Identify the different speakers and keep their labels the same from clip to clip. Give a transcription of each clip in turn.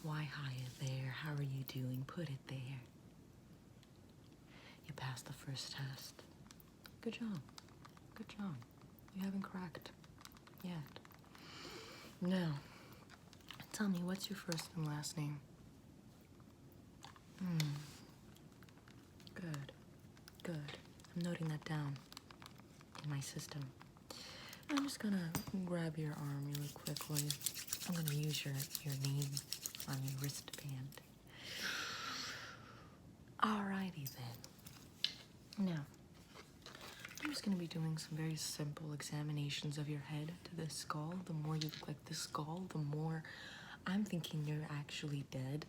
Speaker 1: Why, hiya there. How are you doing? Put it there. You passed the first test. Good job. Good job. You haven't cracked yet. Now, tell me, what's your first and last name? Good. Good. I'm noting that down in my system. I'm just gonna grab your arm really quickly. I'm gonna use your name on your wristband. Alrighty then. Now, I'm just gonna be doing some very simple examinations of your head to the skull. The more you look like the skull, the more I'm thinking you're actually dead.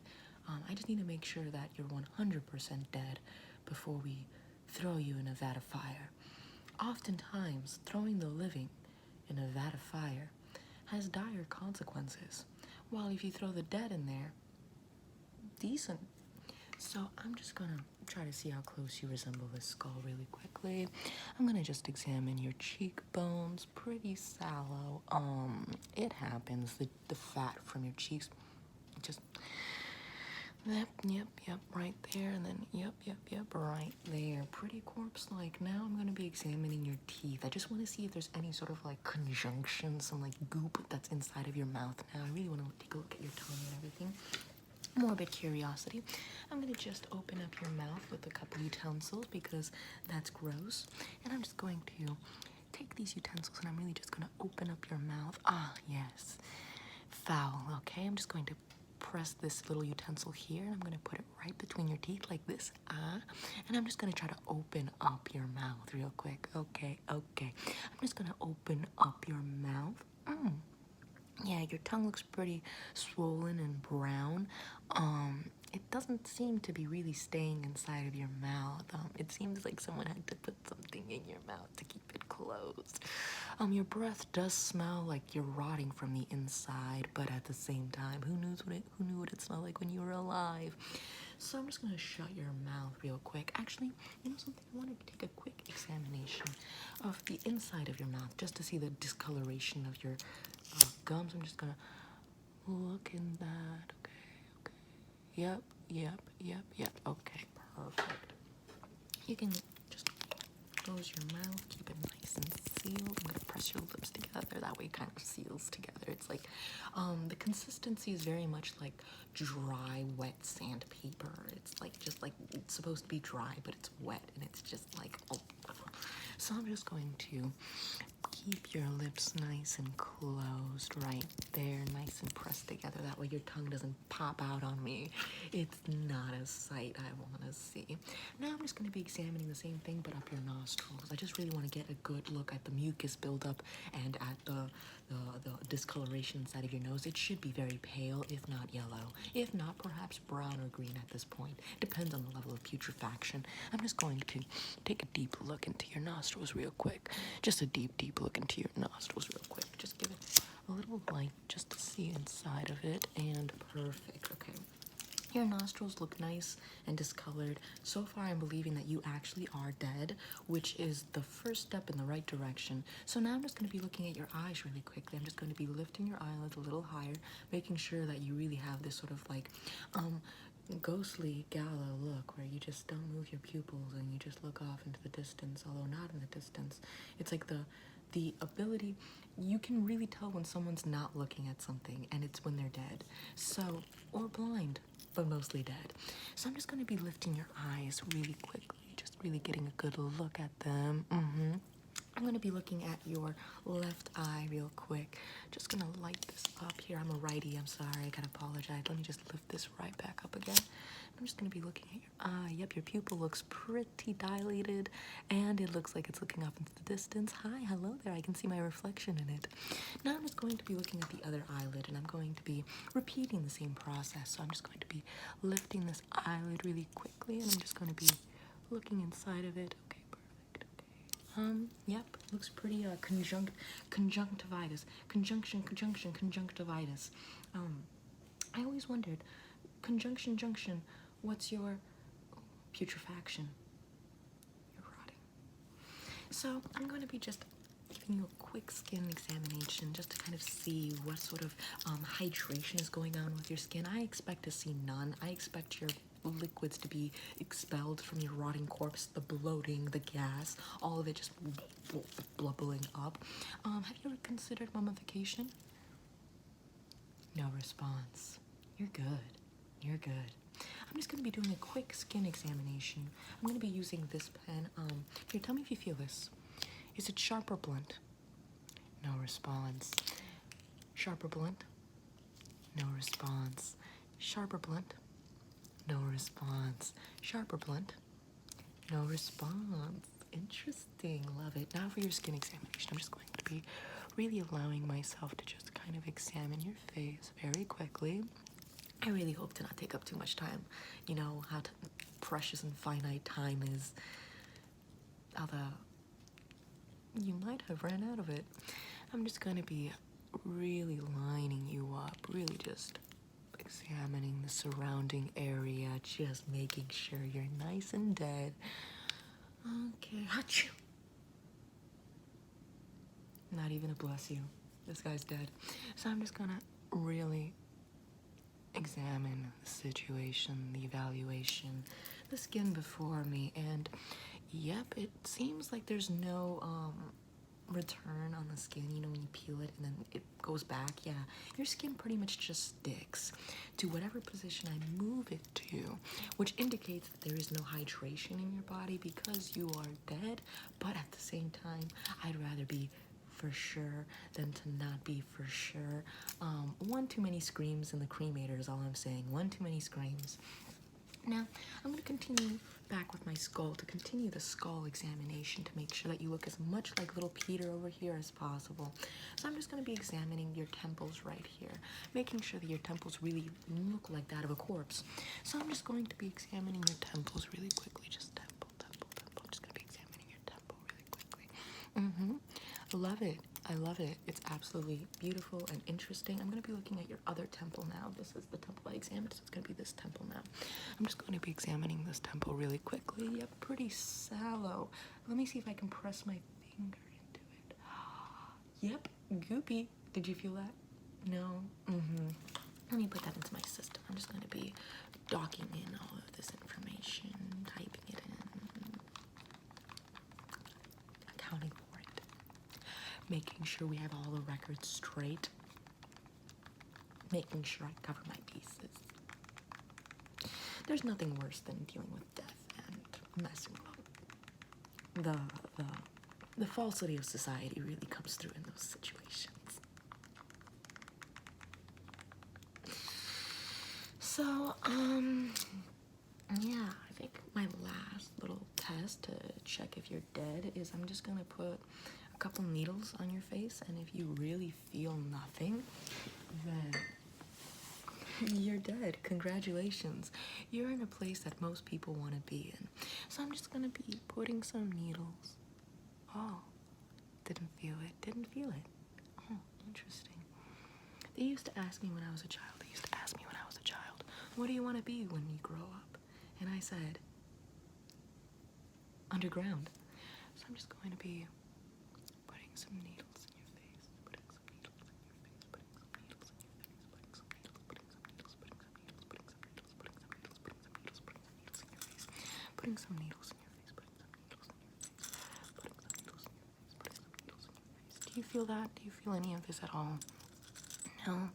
Speaker 1: I just need to make sure that you're 100% dead before we throw you in a vat of fire. Oftentimes, throwing the living in a vat of fire has dire consequences, while if you throw the dead in there, decent. So I'm just gonna try to see how close you resemble this skull really quickly. I'm gonna just examine your cheekbones, pretty sallow. It happens, the fat from your cheeks just yep, right there, and then yep, right there. Pretty corpse-like. Now I'm gonna be examining your teeth. I just want to see if there's any sort of like conjunction, some like goop that's inside of your mouth. Now I really want to take a look at your tongue and everything. Morbid curiosity. I'm gonna just open up your mouth with a couple utensils because that's gross, and I'm just going to take these utensils and I'm really just gonna open up your mouth. Ah, yes, foul. Okay, I'm just going to press this little utensil here and I'm going to put it right between your teeth like this, and I'm just going to try to open up your mouth real quick. Okay, I'm just going to open up your mouth. Yeah, your tongue looks pretty swollen and brown. It doesn't seem to be really staying inside of your mouth. It seems like someone had to put something in your mouth to keep it closed. Your breath does smell like you're rotting from the inside, but at the same time, who knew what it smelled like when you were alive? So I'm just gonna shut your mouth real quick. Actually, you know something? I want to take a quick examination of the inside of your mouth just to see the discoloration of your gums. I'm just gonna look in that. Okay. Yep. Okay, perfect. You can just close your mouth, keep it nice and sealed. I'm gonna press your lips together. That way it kind of seals together. It's like, the consistency is very much like dry, wet sandpaper. It's like, just like, it's supposed to be dry, but it's wet, and it's just like, oh. So I'm just going to keep your lips nice and closed right there, nice and pressed together. That way your tongue doesn't pop out on me. It's not a sight I want to see. Now I'm just going to be examining the same thing, but up your nostrils. I just really want to get a good look at the mucus buildup and at the discoloration inside of your nose. It should be very pale, if not yellow. If not, perhaps brown or green at this point. Depends on the level of putrefaction. I'm just going to take a deep look into your nostrils real quick. Just a deep look into your nostrils real quick. Just give it a little light just to see inside of it, and perfect. Okay. Your nostrils look nice and discolored. So far, I'm believing that you actually are dead, which is the first step in the right direction. So now I'm just going to be looking at your eyes really quickly. I'm just going to be lifting your eyelids a little higher, making sure that you really have this sort of like ghostly gala look where you just don't move your pupils and you just look off into the distance, although not in the distance. It's like the ability, you can really tell when someone's not looking at something, and it's when they're dead. So, or blind, but mostly dead. So I'm just going to be lifting your eyes really quickly, just really getting a good look at them. I'm going to be looking at your left eye real quick. Just going to light this up here. I'm a righty, I'm sorry, I gotta apologize. Let me just lift this right back up again. I'm just going to be looking at your eye. Yep, your pupil looks pretty dilated, and it looks like it's looking off into the distance. Hi, hello there, I can see my reflection in it. Now I'm just going to be looking at the other eyelid, and I'm going to be repeating the same process. So I'm just going to be lifting this eyelid really quickly, and I'm just going to be looking inside of it. Okay, perfect, okay. Yep, looks pretty, conjunctivitis. Conjunctivitis. I always wondered, junction, what's your putrefaction? You're rotting. So I'm going to be just giving you a quick skin examination just to kind of see what sort of hydration is going on with your skin. I expect to see none. I expect your liquids to be expelled from your rotting corpse, the bloating, the gas, all of it just bubbling up. Have you ever considered mummification? No response. You're good. You're good. I'm just going to be doing a quick skin examination. I'm going to be using this pen. Here, tell me if you feel this. Is it sharp or blunt? No response. Sharp or blunt? No response. Sharp or blunt? No response. Sharp or blunt? No response. Interesting. Love it. Now for your skin examination, I'm just going to be really allowing myself to just kind of examine your face very quickly. I really hope to not take up too much time. You know how precious and finite time is. Although, you might have ran out of it. I'm just going to be really lining you up, really just examining the surrounding area, just making sure you're nice and dead. Okay, achoo. Not even a bless you. This guy's dead. So I'm just gonna really examine the situation, the evaluation, the skin before me, and yep, it seems like there's no return on the skin. You know, when you peel it and then it goes back. Yeah, your skin pretty much just sticks to whatever position I move it to, which indicates that there is no hydration in your body because you are dead. But at the same time, I'd rather be for sure than to not be for sure. One too many screams in the cremator is all I'm saying. One too many screams. Now, I'm going to continue back with my skull to continue the skull examination to make sure that you look as much like little Peter over here as possible. So I'm just going to be examining your temples right here, making sure that your temples really look like that of a corpse. So I'm just going to be examining your temples really quickly. Just temple, temple, temple. I'm just going to be examining your temple really quickly. Love it. I love it. It's absolutely beautiful and interesting. I'm going to be looking at your other temple now. This is the temple I examined, so it's going to be this temple now. I'm just going to be examining this temple really quickly. Yep, pretty sallow. Let me see if I can press my finger into it. Yep, goopy. Did you feel that? No? Let me put that into my system. I'm just going to be docking in all of this information, typing it in, accounting for it, making sure we have all the records straight, making sure I cover my pieces. There's nothing worse than dealing with death and messing up. The falsity of society really comes through in those situations. So, yeah, I think my last little test to check if you're dead is I'm just gonna put a couple needles on your face, and if you really feel nothing, then you're dead. Congratulations. You're in a place that most people want to be in. So I'm just gonna be putting some needles. Oh, didn't feel it. Didn't feel it. Oh, interesting. They used to ask me when I was a child. What do you want to be when you grow up? And I said, underground. So I'm just going to be putting some needles in your face, putting some needles in your face, putting some needles in your face, putting some needles, putting some needles, putting some needles, putting some needles, putting some needles, putting some needles, putting some needles in your face, putting some needles in your face, putting some needles in your face, putting some needles in your face, putting some needles in your face. Do you feel that? Do you feel any of this at all? No?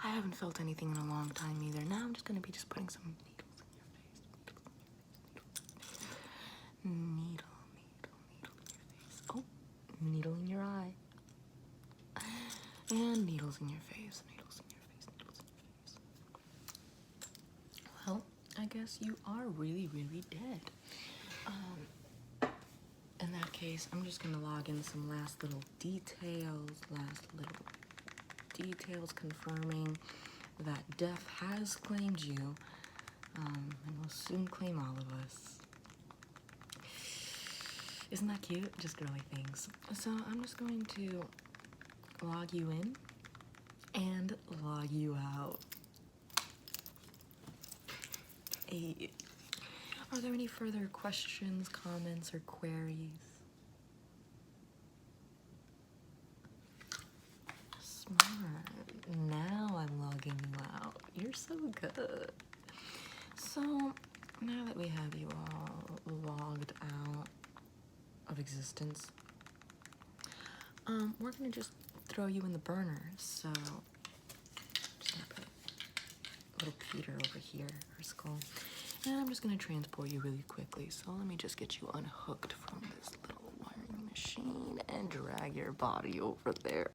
Speaker 1: I haven't felt anything in a long time either. Now I'm just going to be just putting some needles in your face. Needle in your face. Oh, needle in your eye. And needles in your face. Needles in your face. Needles in your face. Well, I guess you are really, really dead. In that case, I'm just going to log in some last little details, confirming that death has claimed you, and will soon claim all of us. Isn't that cute? Just girly things. So I'm just going to log you in and log you out. Hey. Are there any further questions, comments, or queries? so good. So now that we have you all logged out of existence, we're gonna just throw you in the burner. So just gonna put little Peter over here, her skull, and I'm just gonna transport you really quickly. So let me just get you unhooked from this little wiring machine and drag your body over there.